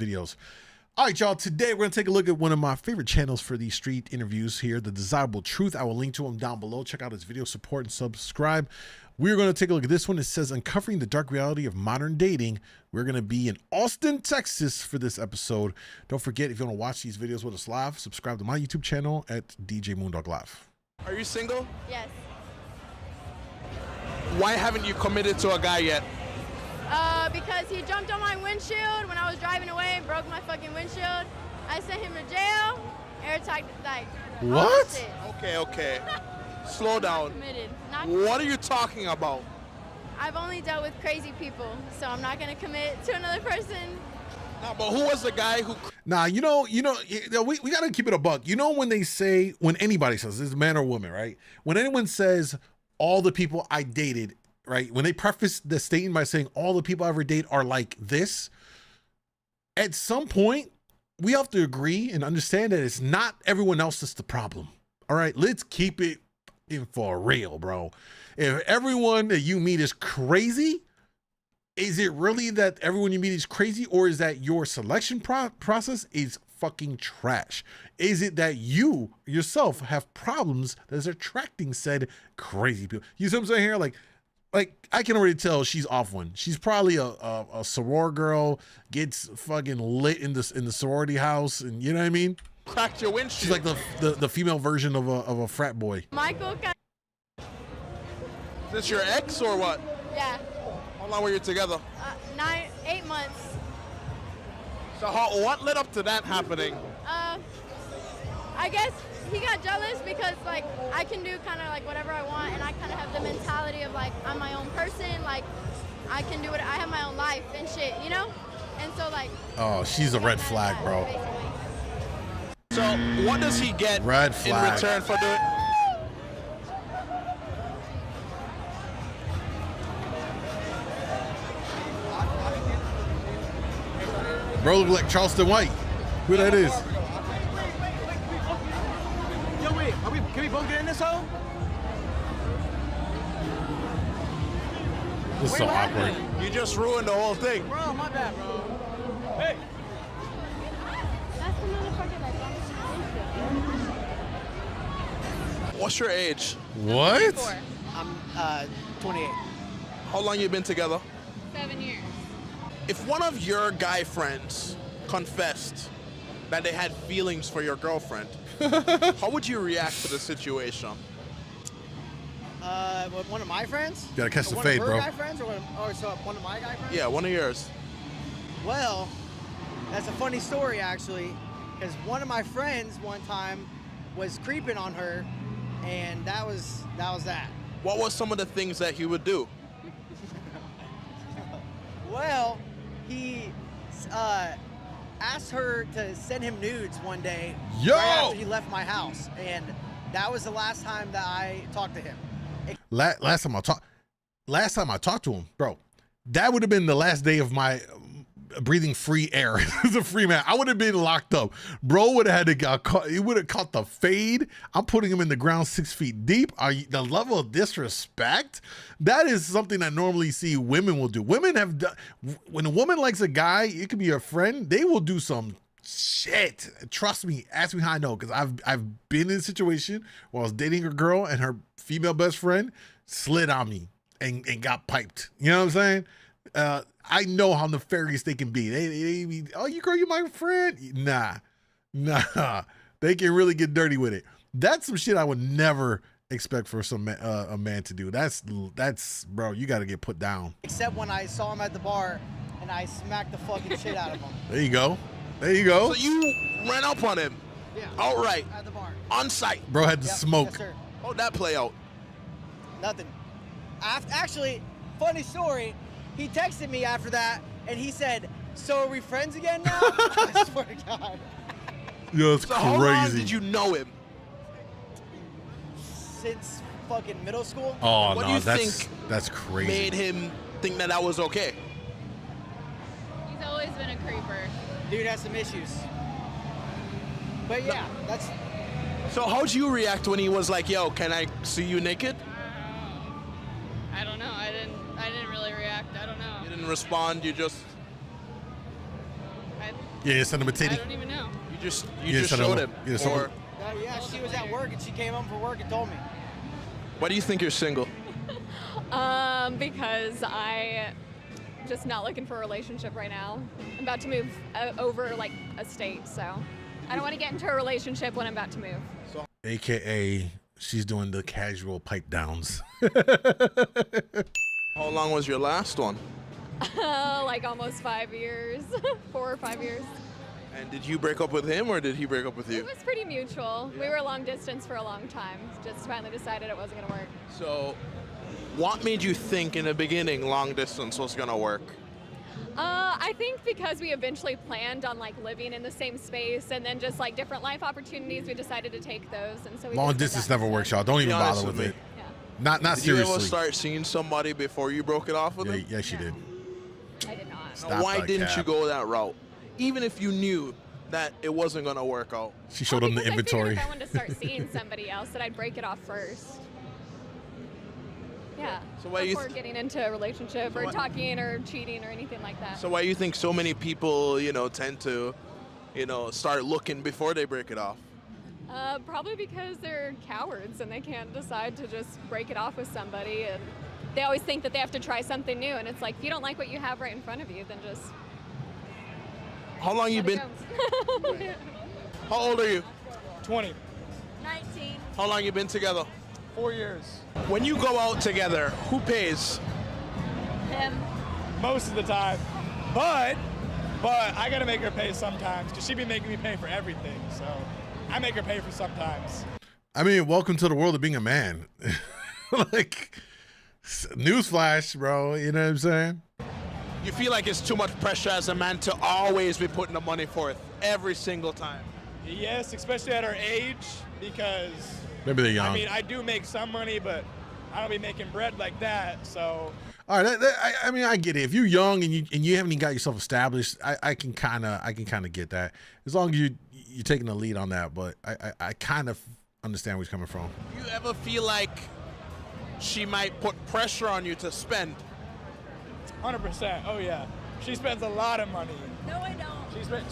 videos. All right, y'all, today we're going to take a look at one of my favorite channels for these street interviews here, The Desirable Truth. I will link to him down below. Check out his video, support, and subscribe. We're going to take a look at this one. It says, Uncovering the Dark Reality of Modern Dating. We're going to be in Austin, Texas for this episode. Don't forget, if you want to watch these videos with us live, subscribe to my YouTube channel at djmoondawglive. Are you single? Yes. Why haven't you committed to a guy yet? Because he jumped on my windshield when I was driving away and broke my fucking windshield. I sent him to jail. Air tag, like, What? Okay. Slow down. Committed. What are you talking about? I've only dealt with crazy people, so I'm not gonna commit to another person. No, but who was the guy who? Nah, we got to keep it a buck. You know, when they say, when anybody says, this is man or woman, right? When anyone says all the people I dated, right? When they preface the statement by saying all the people I ever date are like this, at some point, we have to agree and understand that it's not everyone else that's the problem. All right, let's keep it in for real, bro. If everyone that you meet is crazy, is it really that everyone you meet is crazy, or is that your selection process is fucking trash? Is it that you yourself have problems that's attracting said crazy people? You see what I'm saying here? Like I can already tell she's off one. She's probably a soror girl, gets fucking lit in the sorority house, and you know what I mean? Cracked your windshield. She's like the female version of a frat boy. Michael. Is this your ex or what? Yeah. How long were you together? 8 months. So what led up to that happening? I guess he got jealous because, like, I can do kind of like whatever I want, and I kind of have the mentality of, like, I'm my own person, like, I can do it, I have my own life and shit, you know? And so, like, oh, she's a red flag, bro. Basically. So what does he get Red flag in return for doing? Bro look like Charleston White. Who that is? Yo, wait, can we both get in this hole? This is so awkward. You just ruined the whole thing. Bro, my bad, bro. Hey. That's the motherfucker that bumped the windshield. What's your age? What? I'm 28. How long you been together? 7 years. If one of your guy friends confessed that they had feelings for your girlfriend, how would you react to the situation? One of my friends? You gotta catch the One fade, of her bro. guy friends, or one of my guy friends? Yeah, one of yours. Well, that's a funny story actually, because one of my friends one time was creeping on her, and that was that. What was some of the things that he would do? Well, he asked her to send him nudes one day Yo! right after he left my house, and that was the last time that I talked to him. Last time I talked to him, bro, that would have been the last day of my breathing free air as a free man. I would have been locked up. Bro would have had to get caught. He would have caught the fade. I'm putting him in the ground 6 feet deep. The level of disrespect, that is something that normally see women will do. Women have done, when a woman likes a guy, it could be a friend, they will do some shit. Trust me, ask me how I know, because I've been in a situation where I was dating a girl and her female best friend slid on me and got piped. You know what I'm saying? I know how nefarious they can be. They be, oh, you girl, you my friend. Nah. They can really get dirty with it. That's some shit I would never expect for a man to do. That's bro, you got to get put down. Except when I saw him at the bar, and I smacked the fucking shit out of him. There you go. There you go. So you ran up on him. Yeah. Outright. At the bar. On site. Bro had to Yep, smoke. Yes, sir. How'd that play out? Nothing. Actually, funny story. He texted me after that, and he said, "So are we friends again now?" I swear to God. Yo, it's So crazy. how long did you know him? Since fucking middle school. Oh What do no, you that's think crazy. Made him think that that was okay? He's always been a creeper. Dude has some issues. But yeah, that's. So how'd you react when he was like, "Yo, can I see you naked"? I don't know. I didn't really react. I don't know. You didn't respond. You just. Yeah, you send him a I titty. don't even know. You just Yeah, send showed him- him. yeah, send Or him- Yeah, she was at work and she came home from work and told me. why do you think you're single? Because I just not looking for a relationship right now. I'm about to move over like a state, so I don't want to get into a relationship when I'm about to move. AKA, she's doing the casual pipe downs. How long was your last one? Like almost 5 years, 4 or 5 years. And did you break up with him or did he break up with It you? was pretty mutual. We were long distance for a long time. Just finally decided it wasn't gonna work. So, what made you think in the beginning long distance was gonna work? I think because we eventually planned on like living in the same space and then just like different life opportunities, we decided to take those. And so we Long just did distance that never instead. works, y'all. Don't even honest bother with with me. it. Yeah. Not Did you ever seriously. start seeing somebody before you broke it off with Yeah, him? yeah, she did. I did not. Stop Now, why that didn't cap. you go that route? Even if you knew that it wasn't gonna work out. She showed him the Because inventory. I figured if I wanted to start seeing somebody else, that I'd break it off first. Yeah. So why you before getting into a relationship or why- talking or cheating or anything like that. So why you think so many people, tend to, start looking before they break it off? Probably because they're cowards and they can't decide to just break it off with somebody, and they always think that they have to try something new. And it's like, if you don't like what you have right in front of you, then just How long you let it been? go. How old are you? 20. 19. How long you been together? 4 years. When you go out together, who pays? Him. Most of the time. But I gotta make her pay sometimes, because she be making me pay for everything. So I make her pay for sometimes. I mean, welcome to the world of being a man. Like, newsflash, bro. You know what I'm saying? You feel like it's too much pressure as a man to always be putting the money forth every single time. Yes, especially at her age, because Maybe they're young. I mean, I do make some money, but I don't be making bread like that. So All right, I mean, I get it. If you're young and you haven't even got yourself established, I can kind of get that. As long as you're taking the lead on that, but I kind of understand where he's coming from. You ever feel like she might put pressure on you to spend? 100%. Oh yeah, she spends a lot of money. No, I don't.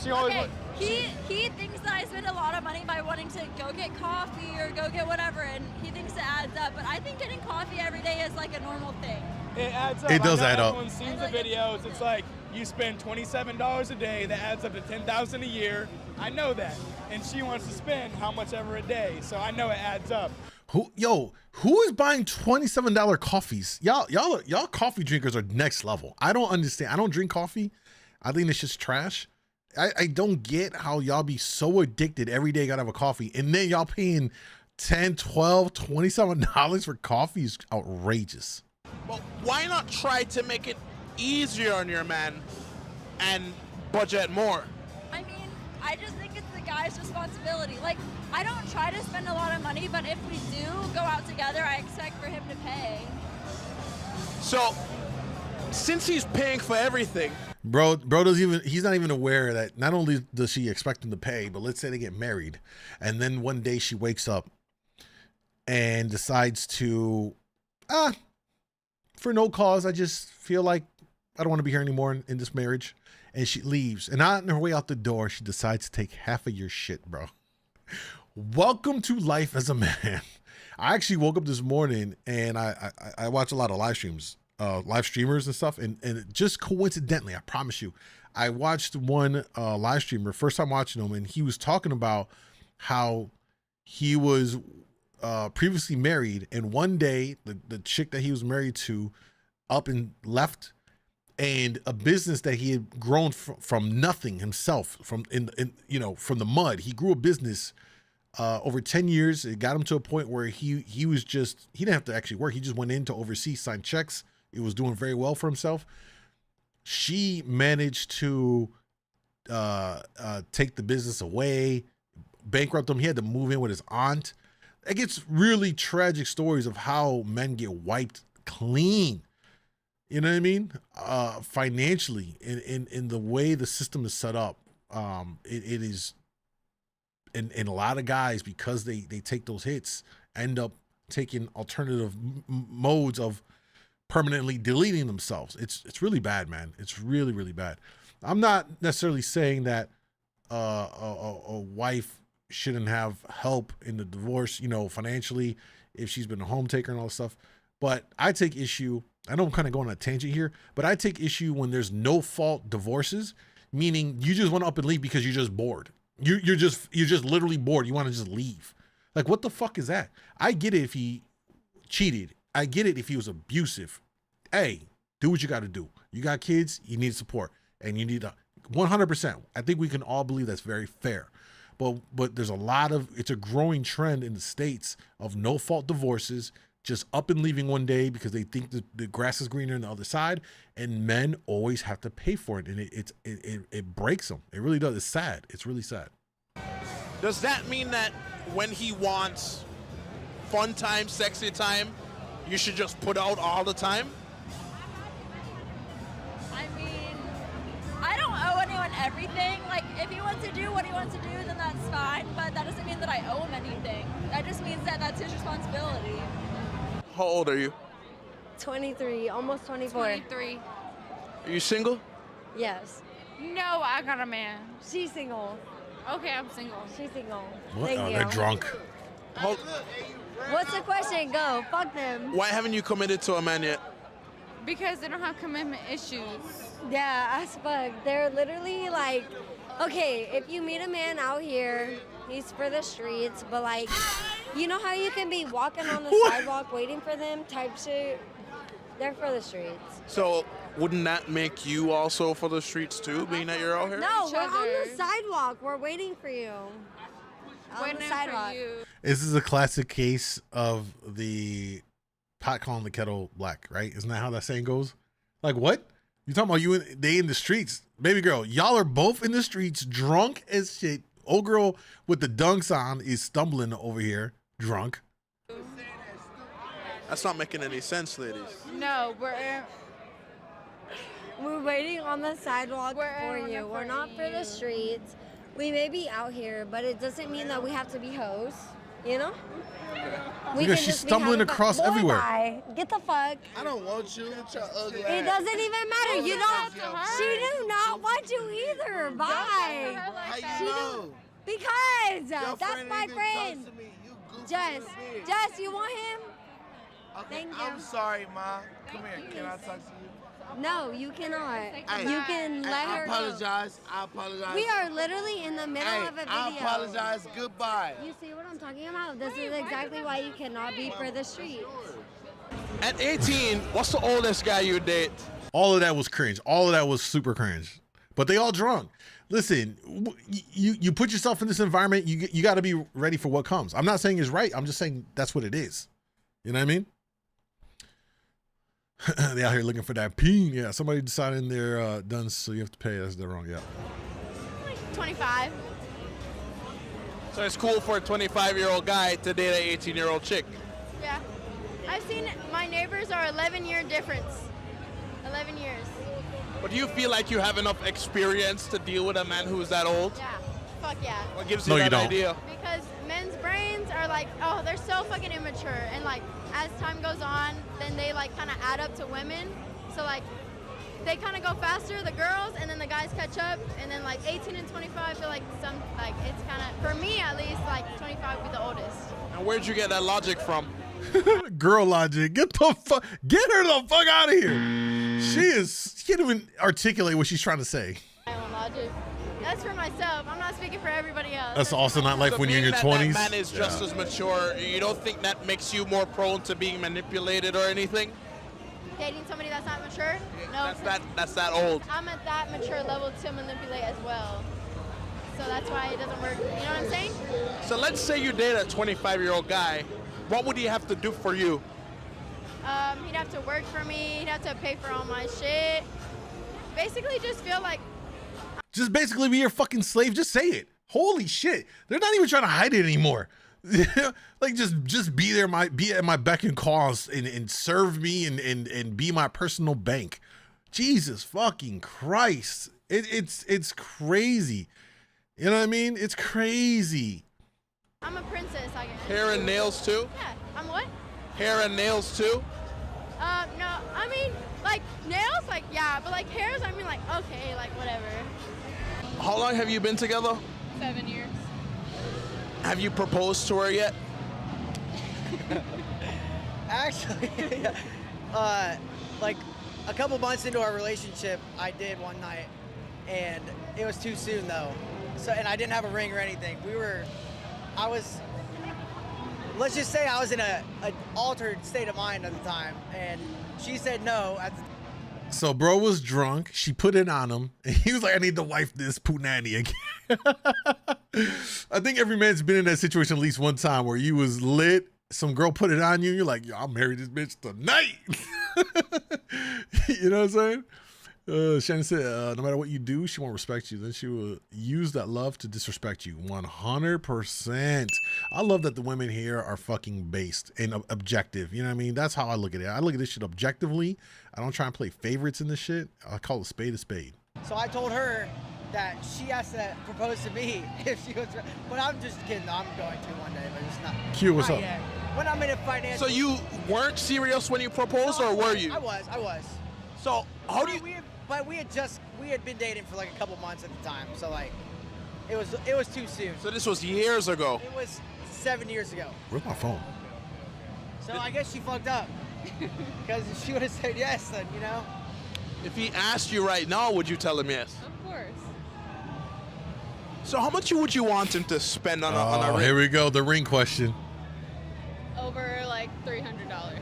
She always. Okay, he thinks that I spend a lot of money by wanting to go get coffee or go get whatever, and he thinks it adds up. But I think getting coffee every day is like a normal thing. It adds up. It does I know add up. Everyone sees the videos. It's like you spend $27 a day. That adds up to $10,000 a year. I know that, and she wants to spend how much ever a day. So I know it adds up. Who is buying $27 coffees? Y'all coffee drinkers are next level. I don't understand. I don't drink coffee. I think it's just trash. I don't get how y'all be so addicted every day gotta have a coffee, and then y'all paying $10, $12, $27 for coffee is outrageous. Well, why not try to make it easier on your man and budget more? I mean, I just think it's the guy's responsibility. Like, I don't try to spend a lot of money, but if we do go out together, I expect for him to pay. So, since he's paying for everything, Bro he's not even aware that not only does she expect him to pay, but let's say they get married and then one day she wakes up and decides to, for no cause, I just feel like I don't want to be here anymore in this marriage. And she leaves. And on her way out the door, she decides to take half of your shit, bro. Welcome to life as a man. I actually woke up this morning and I watch a lot of live streams. Live streamers and stuff, and just coincidentally, I promise you, I watched one live streamer, first time watching him, and he was talking about how he was previously married, and one day the chick that he was married to up and left, and a business that he had grown from nothing himself, from from the mud. He grew a business over 10 years. It got him to a point where he didn't have to actually work. He just went in to oversee, sign checks. It was doing very well for himself. She managed to take the business away, bankrupt him. He had to move in with his aunt. It gets really tragic stories of how men get wiped clean. You know what I mean? Financially, in the way the system is set up, it is, and a lot of guys, because they take those hits, end up taking alternative modes of permanently deleting themselves. It's really bad, man. It's really, really bad. I'm not necessarily saying that a wife shouldn't have help in the divorce, you know, financially, if she's been a home taker and all this stuff. But I take issue, I know I'm kind of going on a tangent here, but I take issue when there's no fault divorces, meaning you just want to up and leave because you're just bored. You're just literally bored. You want to just leave. Like, what the fuck is that? I get it if he cheated. I get it if he was abusive. Hey, do what you got to do. You got kids, you need support, and you need 100%. I think we can all believe that's very fair. But there's a lot of, it's a growing trend in the States of no fault divorces, just up and leaving one day because they think the grass is greener on the other side, and men always have to pay for it, and it breaks them. It really does. It's sad. It's really sad. Does that mean that when he wants fun time, sexy time, you should just put out all the time? I mean, I don't owe anyone everything. Like, if he wants to do what he wants to do, then that's fine. But that doesn't mean that I owe him anything. That just means that that's his responsibility. How old are you? 23, almost 24. 23. Are you single? Yes. No, I got a man. She's single. Okay, I'm single. She's single. What? Thank Oh, you. they're drunk. What's the question? Go. Fuck them. Why haven't you committed to a man yet? Because they don't have commitment issues. Yeah, as fuck. They're literally like, okay, if you meet a man out here, he's for the streets, but like, you know how you can be walking on the sidewalk waiting for them type shit? They're for the streets. So wouldn't that make you also for the streets too, being that you're out here? No, Each we're on other. the sidewalk. We're waiting for you. On Waiting the for sidewalk. you. This is a classic case of the pot calling the kettle black, right? Isn't that how that saying goes? Like, what? You talking about they in the streets? Baby girl, y'all are both in the streets, drunk as shit. Old girl with the dunks on is stumbling over here, drunk. That's not making any sense, ladies. No, We're waiting on the sidewalk We're for on you. it We're for not for the you. streets. We may be out here, but it doesn't mean that we have to be hoes. You know? We Because can she's just be stumbling having fun. across Boy, everywhere. bye. Get the fuck. I don't want you. Get your ugly It ass. doesn't even matter. You that don't. to her. She do not want you either. Bye. How She you do- know? Because Your that's friend my ain't even friend. talk to me. You goofy Jess, little bitch. Jess, you want him? Okay, Thank I'm you. sorry, Ma. Come here. Can I talk to you? No, you cannot. Hey, You can hey, let I her go. apologize. I apologize. We are literally in the middle Hey, of a video. I apologize. Goodbye. You see what I'm talking about? This is exactly why you cannot be for the streets. At 18, what's the oldest guy you date? All of that was cringe. All of that was super cringe. But they all drunk. Listen, you put yourself in this environment, you got to be ready for what comes. I'm not saying it's right. I'm just saying that's what it is. You know what I mean? They out here looking for that peen. Yeah, somebody deciding they're done, so you have to pay. They're wrong. Yeah. 25. So it's cool for a 25-year-old guy to date an 18-year-old chick. Yeah. I've seen my neighbors are 11-year difference. 11 years. But do you feel like you have enough experience to deal with a man who's that old? Yeah. Fuck yeah. What gives you No, you that don't. idea? Because men's brains are like, oh, they're so fucking immature. And like, as time goes on, then they like kind of add up to women. So like, they kind of go faster, the girls, and then the guys catch up. And then like 18 and 25, I feel like it's kind of, for me at least, like 25 would be the oldest. And where'd you get that logic from? Girl logic. Get her the fuck out of here. She can't even articulate what she's trying to say. My own logic. That's for myself. I'm not speaking for everybody else. That's also not life So when you're in your being 20s. that man is just as mature, you don't think that makes you more prone to being manipulated or anything? Dating somebody that's not mature? No. That's that old. I'm at that mature level to manipulate as well. So that's why it doesn't work. You know what I'm saying? So let's say you date a 25-year-old guy. What would he have to do for you? He'd have to work for me. He'd have to pay for all my shit. Basically, just feel like Just basically be your fucking slave. Just say it. Holy shit. They're not even trying to hide it anymore. Like just be there, be at my beck and call and serve me and be my personal bank. Jesus fucking Christ. It's crazy. You know what I mean? It's crazy. I'm a princess, I guess. Hair and nails too? Yeah. I'm what? Hair and nails too? No. I mean, like nails, like yeah, but like hairs, I mean, like okay, like whatever. How long have you been together? 7 years. Have you proposed to her yet? Actually, like a couple months into our relationship, I did one night, and it was too soon though. So, and I didn't have a ring or anything. Let's just say I was in an altered state of mind at the time, and she said no. So bro was drunk. She put it on him, and he was like, "I need to wife this punani again." I think every man's been in that situation at least one time where you was lit. Some girl put it on you. You're like, "Yo, I'll marry this bitch tonight." You know what I'm saying? Shannon said, "No matter what you do, she won't respect you. Then she will use that love to disrespect you." 100%. I love that the women here are fucking based and objective. You know what I mean? That's how I look at it. I look at this shit objectively. I don't try and play favorites in this shit. I call a spade a spade. So I told her that she has to propose to me if she goes. But I'm just kidding. I'm going to one day, but it's not. Q, what's up? Yet. When I'm in a financial. So you weren't serious when you proposed, or were you? I was. So how do you? But we had been dating for like a couple months at the time, so like, it was too soon. So this was years ago. It was 7 years ago. Where's my phone? So I guess she fucked up, because if she would have said yes, then you know. If he asked you right now, would you tell him yes? Of course. So how much would you want him to spend on a ring? Here we go. The ring question. Over like $300.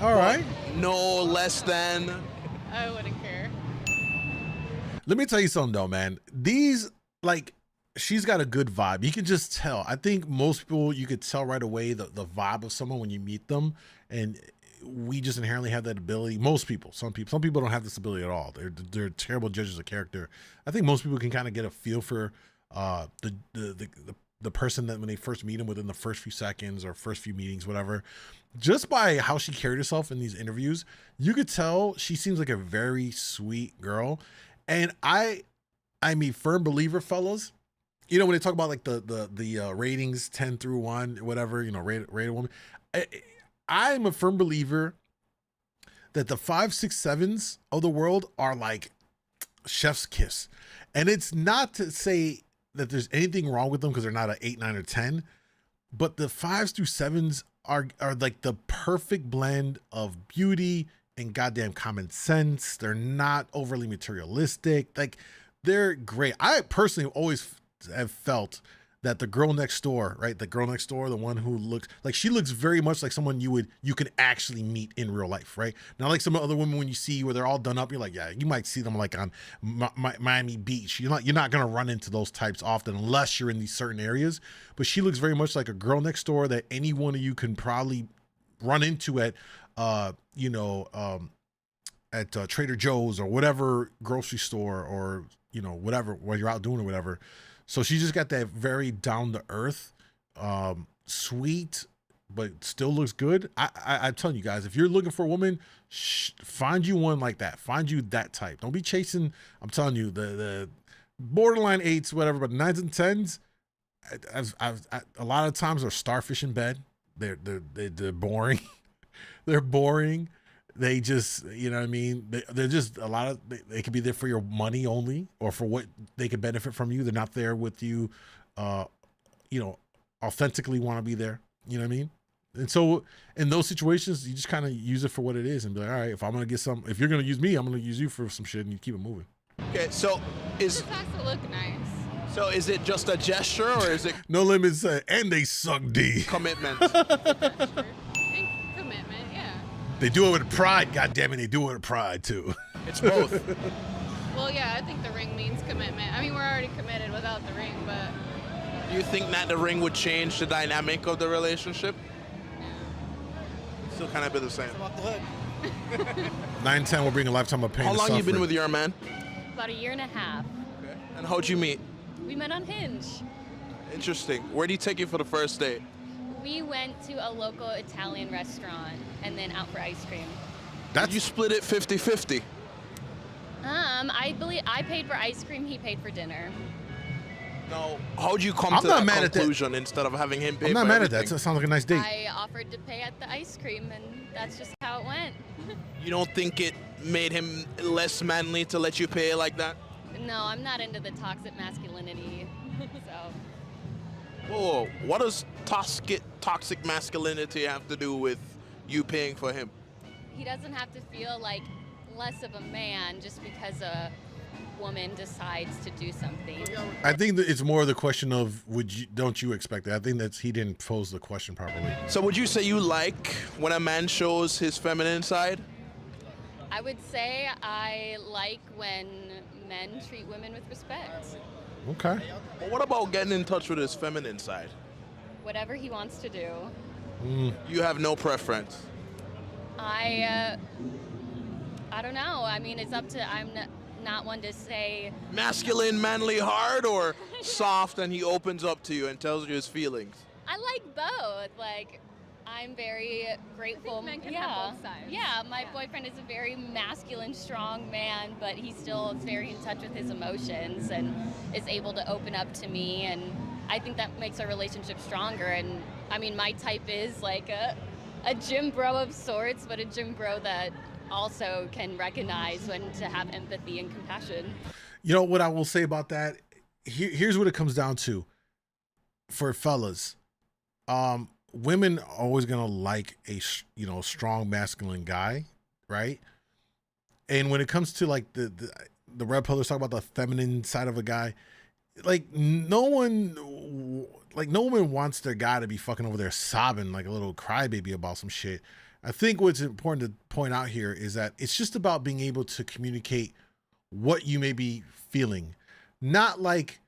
All right. No less than. I wouldn't care. Let me tell you something though, man. These, like, she's got a good vibe. You can just tell. I think most people, you could tell right away the vibe of someone when you meet them. And we just inherently have that ability. Most people, some people don't have this ability at all. They're terrible judges of character. I think most people can kind of get a feel for the person that when they first meet them within the first few seconds or first few meetings, whatever, just by how she carried herself in these interviews, you could tell she seems like a very sweet girl. And I'm a firm believer, fellas. You know, when they talk about like the ratings 10 through 1, whatever, you know, rated woman, I'm a firm believer that the 5, 6, 7s of the world are like chef's kiss. And it's not to say that there's anything wrong with them because they're not an 8, 9, or 10, but the 5s through 7s are like the perfect blend of beauty and goddamn common sense. They're not overly materialistic. Like, they're great. I personally always have felt that the girl next door, right? The girl next door, the one who looks like, she looks very much like someone you could actually meet in real life, right? Not like some other women when you see where they're all done up, you're like, yeah, you might see them like on Miami Beach. You're not gonna run into those types often unless you're in these certain areas. But she looks very much like a girl next door that any one of you can probably run into at, at Trader Joe's or whatever grocery store, or you know, whatever, while you're out doing or whatever. So she just got that very down to earth, sweet, but still looks good. I'm telling you guys, if you're looking for a woman, find you one like that. Find you that type. Don't be chasing. I'm telling you, the borderline 8s, whatever, but 9s and 10s. A lot of times they're starfish in bed. They're boring. They're boring. They just, you know what I mean? They're just a lot of, they could be there for your money only, or for what they could benefit from you. They're not there with you, authentically want to be there. You know what I mean? And so in those situations, you just kind of use it for what it is and be like, all right, if I'm going to get some, if you're going to use me, I'm going to use you for some shit, and you keep it moving. Okay, so It just has to look nice. So is it just a gesture, or is it No Limits, and they suck D. commitment? And commitment, yeah. They do it with pride, goddammit, they do it with pride too. It's both. Well, yeah, I think the ring means commitment. I mean, we're already committed without the ring, but Do you think that the ring would change the dynamic of the relationship? Still kind of be the same. I'm off the hook. 9-10 will bring a lifetime of pain. How and long you been suffering. with your man? About a year and a half. And how'd you meet? We met on Hinge. Interesting. Where did he take you for the first date? We went to a local Italian restaurant and then out for ice cream. Did you split it 50-50? I believe I paid for ice cream, he paid for dinner. No. How'd you come I'm to not that mad at that. conclusion instead of having him pay I'm not for mad at everything? that. That sounds like a nice date. I offered to pay at the ice cream, and that's just how it went. You don't think it made him less manly to let you pay like that? No, I'm not into the toxic masculinity. So Whoa, what does toxic masculinity have to do with you paying for him? he doesn't have to feel like less of a man just because a woman decides to do something. I think that it's more the question of don't you expect that? I think that's he didn't pose the question properly. So would you say you like when a man shows his feminine side? I would say I like when men treat women with respect. Okay. But what about getting in touch with his feminine side? Whatever he wants to do. You have no preference. I don't know. I mean, it's up to, I'm not one to say. Masculine, manly, hard, or soft and he opens up to you and tells you his feelings? I like both. Like, I'm very grateful. men can have both sides. Yeah, my boyfriend is a very masculine, strong man, but he still is very in touch with his emotions and is able to open up to me. And I think that makes our relationship stronger. And I mean, my type is like a gym bro of sorts, but a gym bro that also can recognize when to have empathy and compassion. You know what I will say about that? Here's what it comes down to. For fellas, women are always gonna like a strong masculine guy, right? And when it comes to like the red pillars talk about the feminine side of a guy, like no one wants their guy to be fucking over there sobbing like a little crybaby about some shit. I think what's important to point out here is that it's just about being able to communicate what you may be feeling, not like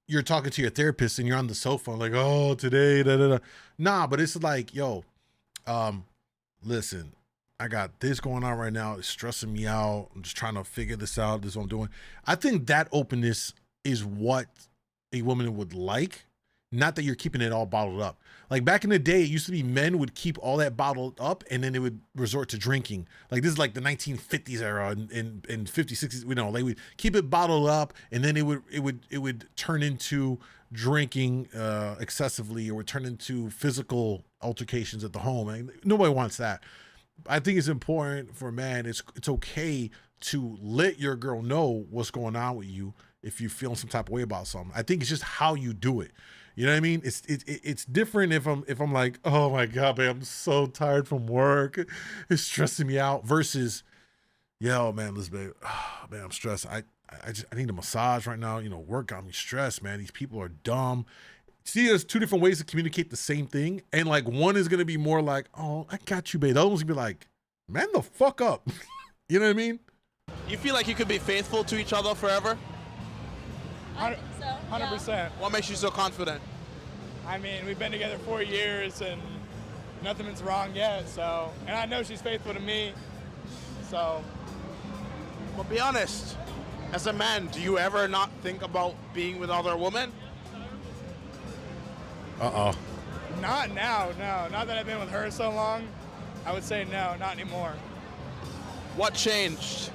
you're talking to your therapist and you're on the sofa like, oh, today, da, da, da. Nah, but it's like, yo, listen, I got this going on right now. It's stressing me out. I'm just trying to figure this out. This is what I'm doing. I think that openness is what a woman would like, not that you're keeping it all bottled up. Like back in the day, it used to be men would keep all that bottled up and then they would resort to drinking. Like this is like the 1950s era and 50s, 60s, you know, they would keep it bottled up and then it would turn into drinking excessively, or would turn into physical altercations at the home. And nobody wants that. I think it's important for a man. It's okay to let your girl know what's going on with you if you're feeling some type of way about something. I think it's just how you do it. You know what I mean? It's different if I'm like, oh my God, man, I'm so tired from work. It's stressing me out versus, yo, man, listen, babe, oh, man, I'm stressed. I need a massage right now. You know, work got me stressed, man. These people are dumb. See, there's two different ways to communicate the same thing. And like one is going to be more like, oh, I got you, babe. The other one's going to be like, man, the fuck up. You know what I mean? You feel like you could be faithful to each other forever? I think so. 100%. What makes you so confident? I mean, we've been together 4 years and nothing's wrong yet, so. And I know she's faithful to me, so. But be honest, as a man, do you ever not think about being with other women? Uh-oh. Not now, no. Not that I've been with her so long. I would say no, not anymore. What changed?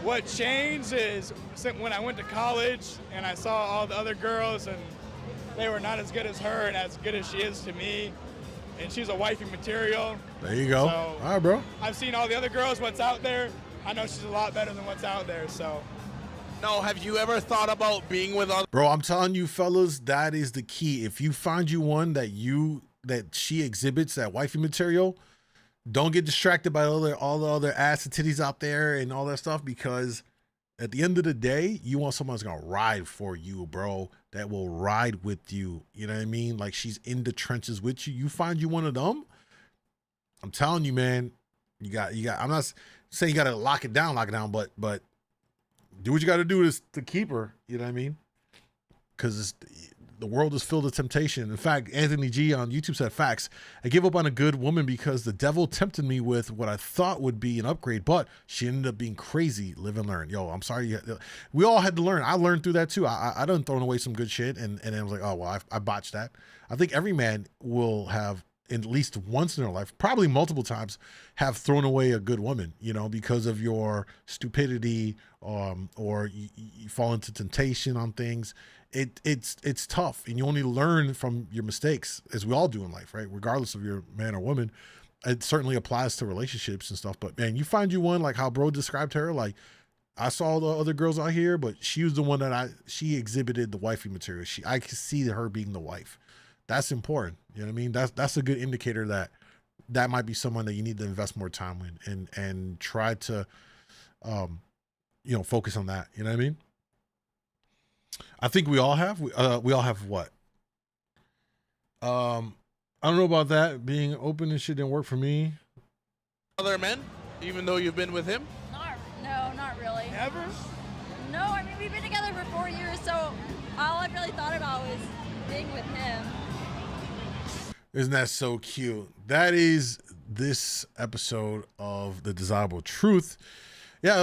What changed is when I went to college and I saw all the other girls and they were not as good as her and as good as she is to me. And she's a wifey material. There you go. So all right, bro. I've seen all the other girls, what's out there. I know she's a lot better than what's out there, so. No, have you ever thought about being with other? Bro, I'm telling you, fellas, that is the key. If you find you one that she exhibits that wifey material, don't get distracted by all the other ass and titties out there and all that stuff, because at the end of the day, you want someone that's gonna ride for you, bro. That will ride with you. You know what I mean? Like she's in the trenches with you. You find you one of them, I'm telling you, man, you got. I'm not saying you gotta lock it down, but do what you got to do to keep her. You know what I mean? Because the world is filled with temptation. In fact, Anthony G on YouTube said, facts. I gave up on a good woman because the devil tempted me with what I thought would be an upgrade, but she ended up being crazy. Live and learn. Yo, I'm sorry. We all had to learn. I learned through that too. I done thrown away some good shit, and then I was like, oh, well, I botched that. I think every man will have, at least once in their life, probably multiple times, have thrown away a good woman, you know, because of your stupidity, or you fall into temptation on things. It's tough, and you only learn from your mistakes, as we all do in life, right? Regardless of your man or woman. It certainly applies to relationships and stuff. But man, you find you one like how bro described her, like I saw the other girls out here, but she was the one that she exhibited the wifey material. I could see her being the wife. That's important. You know what I mean? That's a good indicator that might be someone that you need to invest more time in and try to, focus on that. You know what I mean? I think we all have. We all have what? I don't know about that. Being open and shit didn't work for me. Other men, even though you've been with him? Not really. Never? No, I mean, we've been together for 4 years, so all I've really thought about was being with him. Isn't that so cute? That is this episode of The Desirable Truth.